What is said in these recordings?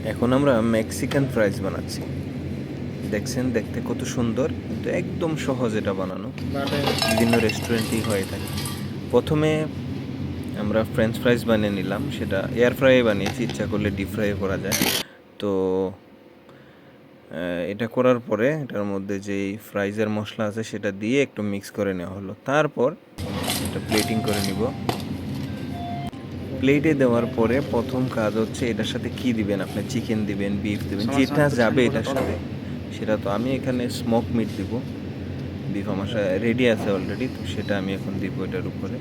এখন আমরা মেক্সিকান ফ্রাইজ বানাচ্ছি। দেখছেন দেখতে কত সুন্দর, কিন্তু একদম সহজ এটা বানানো, বিভিন্ন রেস্টুরেন্টেই হয়ে থাকে। প্রথমে আমরা ফ্রেঞ্চ ফ্রাইজ বানিয়ে নিলাম, সেটা এয়ার ফ্রাইয়ে বানিয়েছি, ইচ্ছা করলে ডিপ ফ্রাইও করা যায়। তো এটা করার পরে এটার মধ্যে যেই ফ্রাইজের মশলা আছে সেটা দিয়ে একটু মিক্স করে নেওয়া হলো। তারপর এটা প্লেটিং করে নিব। প্লেটে দেওয়ার পরে প্রথম কাজ হচ্ছে এটার সাথে কি দিবেন, আপনি চিকেন দিবেন, বিফ দিবেন, যেটা যাবে এটার সাথে সেটা। তো আমি এখানে স্মোক মিট দিব, বিফ আমার রেডি আছে অলরেডি, তো সেটা আমি এখন দিব এটার উপরে।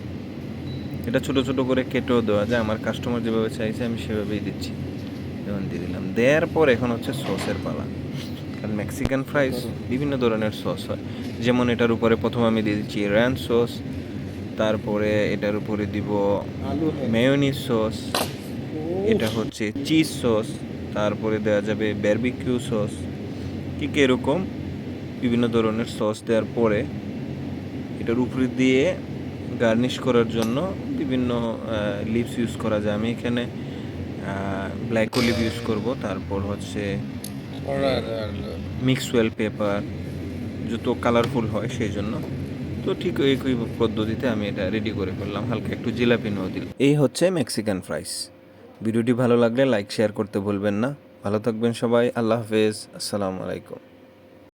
এটা ছোটো ছোটো করে কেটেও দেওয়া যায়, আমার কাস্টমার যেভাবে চাইছে আমি সেভাবেই দিচ্ছি। যেমন দিয়ে দিলাম, দেওয়ার পর এখন হচ্ছে সসের পালা। কারণ মেক্সিকান ফ্রাইস বিভিন্ন ধরনের সস হয়, যেমন এটার উপরে প্রথম আমি দিয়ে দিচ্ছি র্যাঞ্চ সস, তারপরে এটার উপরে দিব মেয়োনিজ সস, এটা হচ্ছে চিজ সস, তারপরে দেওয়া যাবে বারবিকিউ সস। ঠিক এরকম বিভিন্ন ধরনের সস দেওয়ার পরে এটার উপরে দিয়ে গার্নিশ করার জন্য বিভিন্ন লিভস ইউজ করা যায়। আমি এখানে ব্ল্যাক অলিভ ইউজ করব, তারপর হচ্ছে মিক্সওয়েল পেপার, যত কালারফুল হয় সেই জন্য। তো ঠিক একই পদ্ধতিতে আমি এটা রেডি করে ফেললাম, হালকা একটু জিলাপিও দিলাম। এই হচ্ছে মেক্সিকান ফ্রাইস। ভিডিওটি ভালো লাগলে লাইক শেয়ার করতে ভুলবেন না। ভালো থাকবেন সবাই, আল্লাহ হাফেজ, আসসালামু আলাইকুম।